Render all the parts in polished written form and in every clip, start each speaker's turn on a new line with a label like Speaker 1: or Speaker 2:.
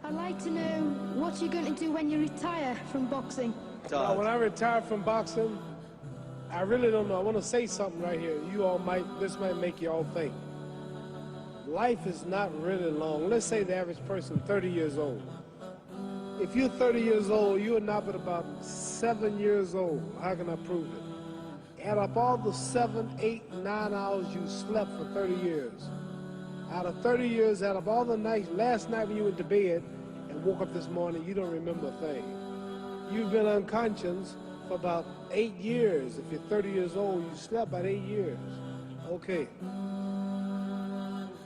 Speaker 1: I'd like to know what you're going to do when you retire from boxing.
Speaker 2: When I retire from boxing, I really don't know. I want to say something right here. This might make you all think. Life is not really long. Let's say the average person, 30 years old. If you're 30 years old, you are now but about 7 years old. How can I prove it? Add up all the 7, 8, 9 hours you slept for 30 years. Out of 30 years, out of all the nights, last night when you went to bed and woke up this morning, you don't remember a thing. You've been unconscious for about 8 years. If you're 30 years old, you slept about 8 years. Okay.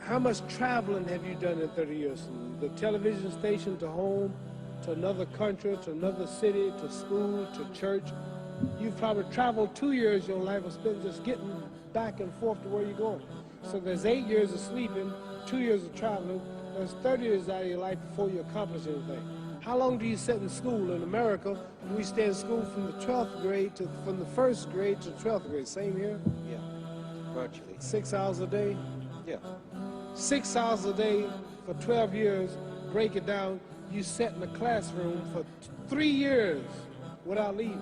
Speaker 2: How much traveling have you done in 30 years? From the television station to home, to another country, to another city, to school, to church. You've probably traveled 2 years of your life or spent just getting back and forth to where you're going. So there's 8 years of sleeping, 2 years of traveling. There's 30 years out of your life before you accomplish anything. How long do you sit in school? In America, we stay in school from the 12th grade from the 1st grade to 12th grade. Same here?
Speaker 3: Yeah, virtually.
Speaker 2: 6 hours a day?
Speaker 3: Yeah.
Speaker 2: 6 hours a day for 12 years, break it down, you sat in the classroom for 3 years without leaving.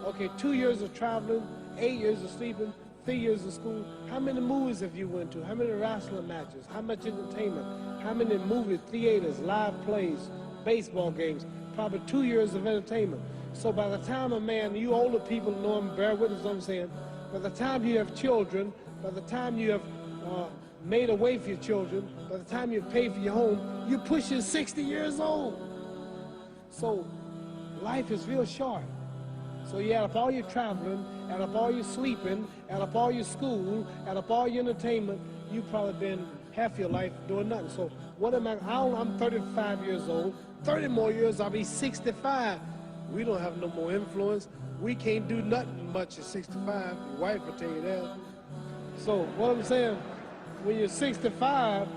Speaker 2: Okay, 2 years of traveling, 8 years of sleeping, 3 years of school. How many movies have you went to? How many wrestling matches? How much entertainment? How many movie theaters, live plays, baseball games? Probably 2 years of entertainment. So by the time a man, you older people know him, bear witness what I'm saying, by the time you have children, by the time you have made a way for your children, by the time you pay for your home, you're pushing 60 years old. So life is real short. So you add up all your traveling, add up all your sleeping, add up all your school, add up all your entertainment, you've probably been half your life doing nothing. So what am I'm 35 years old, 30 more years I'll be 65. We don't have no more influence. We can't do nothing much at 65. Your wife will tell you that. So what I'm saying, when you're 65,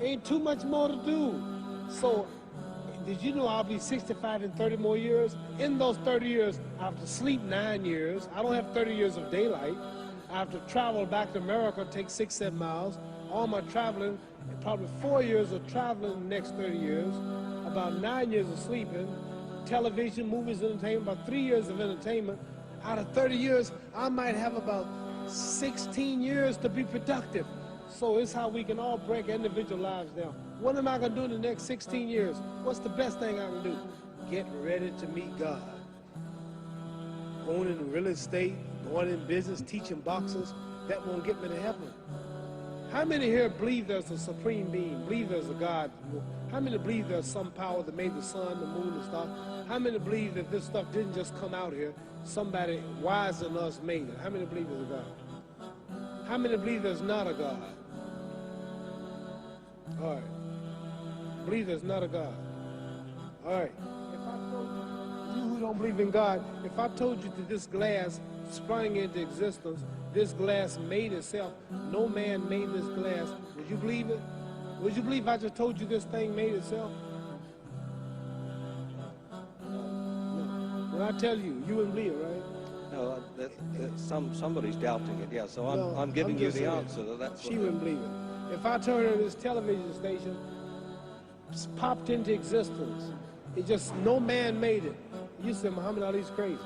Speaker 2: ain't too much more to do. So did you know I'll be 65 in 30 more years? In those 30 years, I have to sleep 9 years. I don't have 30 years of daylight. I have to travel back to America, take 6, 7 miles. All my traveling, probably 4 years of traveling in the next 30 years, about 9 years of sleeping, television, movies, entertainment, about 3 years of entertainment. Out of 30 years, I might have about 16 years to be productive. So it's how we can all break individual lives down. What am I going to do in the next 16 years? What's the best thing I can do? Get ready to meet God. Going in real estate, going in business, teaching boxers, that won't get me to heaven. How many here believe there's a supreme being, believe there's a God? How many believe there's some power that made the sun, the moon, the stars? How many believe that this stuff didn't just come out here? Somebody wiser than us made it. How many believe there's a God? How many believe there's not a God? All right. Believe there's not a God. All right. If I told you who don't believe in God, if I told you that this glass sprang into existence, this glass made itself, no man made this glass, would you believe it? Would you believe if I just told you this thing made itself? No. When I tell you, you wouldn't believe it, right?
Speaker 3: No, somebody's doubting it, yeah, so I'm giving you the answer. That's
Speaker 2: she wouldn't believe it. If I told her this television station popped into existence, it just, no man made it. You said Muhammad Ali's crazy.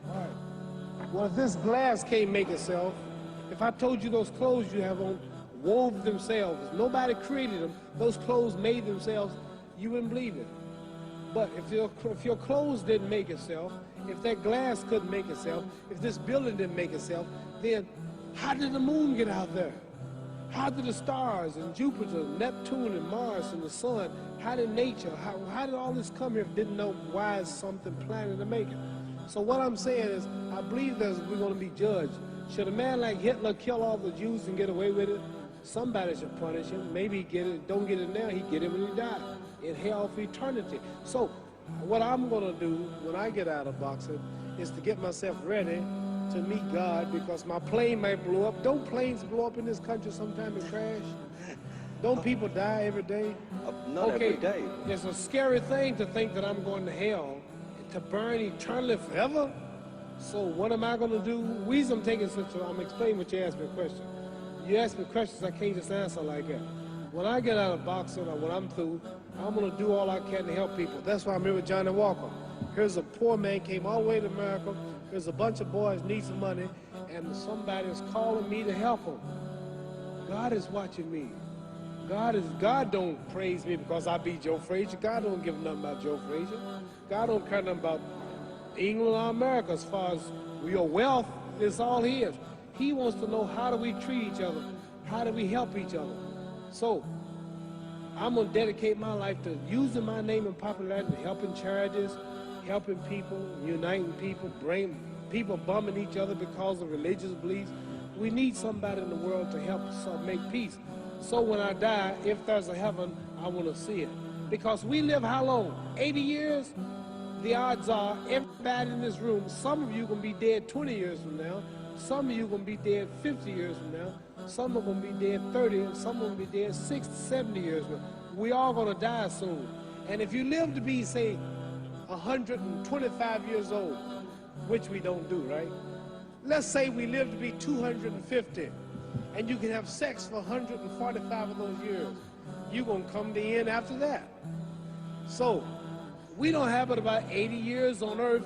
Speaker 2: All right. Well, if this glass can't make itself, if I told you those clothes you have on wove themselves, nobody created them, those clothes made themselves, you wouldn't believe it. But if your clothes didn't make itself, if that glass couldn't make itself, if this building didn't make itself, then how did the moon get out there? How did the stars and Jupiter, Neptune and Mars and the sun, how did nature, how did all this come here if didn't know why is something planning to make it? So what I'm saying is, I believe that we're going to be judged. Should a man like Hitler kill all the Jews and get away with it? Somebody should punish him. Maybe he get it, don't get it now, he get it when he died, in hell for eternity. So what I'm going to do when I get out of boxing is to get myself ready to meet God, because my plane might blow up. Don't planes blow up in this country sometime and crash? Don't people die every day?
Speaker 3: Not every day.
Speaker 2: It's a scary thing to think that I'm going to hell to burn eternally forever. So what am I going to do? The reason I'm taking I'm explaining what you asked me a question. You ask me questions I can't just answer like that. when I get out of boxing or when I'm through, I'm going to do all I can to help people. That's why I'm here with Johnny Walker. Here's a poor man, came all the way to America. Here's a bunch of boys need some money, and somebody is calling me to help them. God is watching me. God don't praise me because I beat Joe Frazier. God don't give nothing about Joe Frazier. God don't care nothing about England or America as far as your wealth is all his. He wants to know, how do we treat each other? How do we help each other? So I'm going to dedicate my life to using my name and popularity, helping charities, helping people, uniting people, bring people bumming each other because of religious beliefs. We need somebody in the world to help us make peace. So when I die, if there's a heaven, I want to see it. Because we live how long? 80 years? The odds are everybody in this room, some of you are going to be dead 20 years from now, some of you are going to be dead 50 years from now, some are going to be dead 30, and some are going to be dead 60, 70 years from now. We all going to die soon. And if you live to be, say, 125 years old, which we don't do, right? Let's say we live to be 250, and you can have sex for 145 of those years. You're going to come to the end after that. So, we don't have but about 80 years on earth.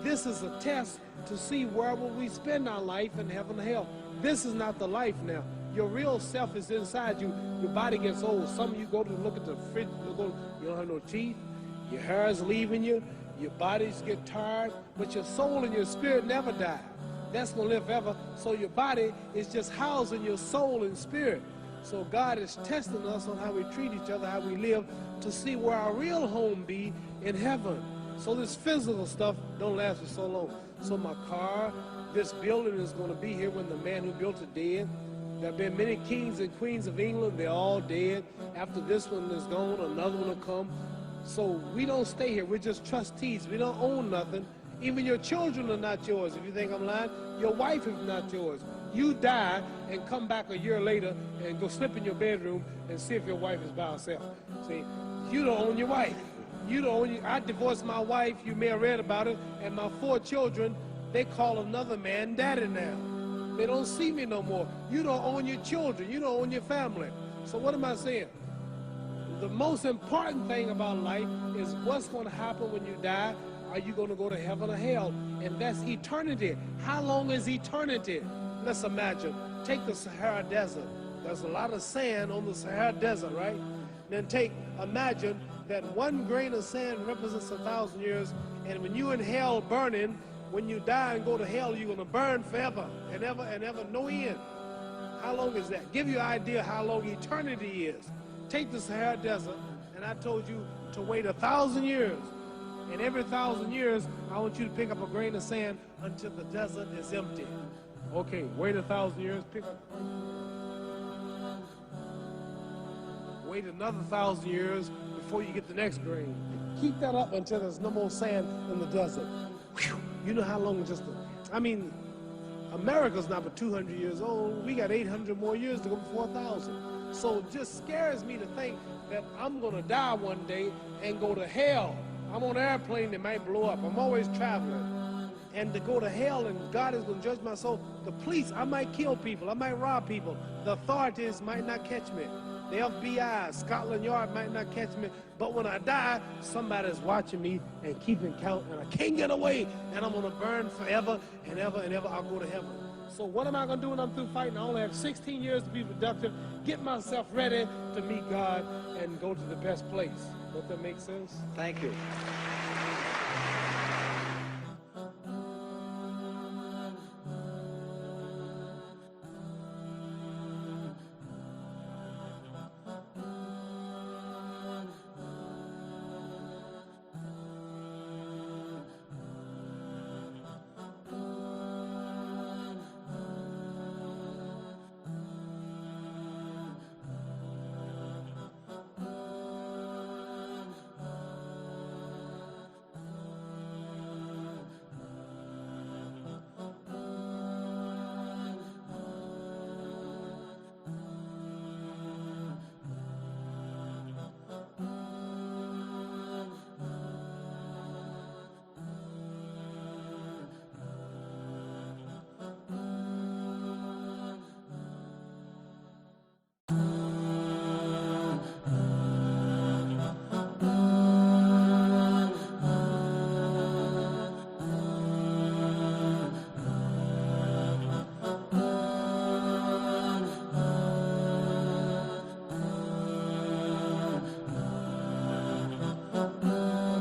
Speaker 2: This is a test to see where will we spend our life in heaven or hell. This is not the life now. Your real self is inside you. Your body gets old. Some of you go to look at the fridge, you don't have no teeth. Your hair is leaving you. Your bodies get tired. But your soul and your spirit never die. That's going to live forever. So your body is just housing your soul and spirit. So God is testing us on how we treat each other, how we live, to see where our real home be in heaven. So this physical stuff don't last for so long. So my car, this building is going to be here when the man who built it dead. There have been many kings and queens of England. They're all dead. After this one is gone, another one will come. So we don't stay here. We're just trustees. We don't own nothing. Even your children are not yours. If you think I'm lying, your wife is not yours. You die and come back a year later and go slip in your bedroom and see if your wife is by herself. See, you don't own your wife. You don't own I divorced my wife, you may have read about it, and my 4 children, they call another man daddy now. They don't see me no more. You don't own your children. You don't own your family. So what am I saying? The most important thing about life is what's going to happen when you die. Are you going to go to heaven or hell? And that's eternity. How long is eternity? Let's imagine. Take the Sahara Desert. There's a lot of sand on the Sahara Desert, right? Then imagine that 1 grain of sand represents 1,000 years, and when you're in hell burning, when you die and go to hell, you're going to burn forever and ever, no end. How long is that? Give you an idea how long eternity is. Take the Sahara Desert, and I told you to wait 1,000 years. And every 1,000 years, I want you to pick up a grain of sand until the desert is empty. Okay, wait 1,000 years, pick up. Wait another 1,000 years before you get the next grain. Keep that up until there's no more sand in the desert. Whew. You know how long America's not but 200 years old. We got 800 more years to go before 1,000. So it just scares me to think that I'm going to die one day and go to hell. I'm on an airplane that might blow up. I'm always traveling. And to go to hell and God is going to judge my soul. The police, I might kill people. I might rob people. The authorities might not catch me. The FBI, Scotland Yard might not catch me. But when I die, somebody's watching me and keeping count. And I can't get away. And I'm going to burn forever and ever and ever. I'll go to heaven. So what am I going to do when I'm through fighting? I only have 16 years to be productive. Get myself ready to meet God and go to the best place. Does that make sense?
Speaker 3: Thank you.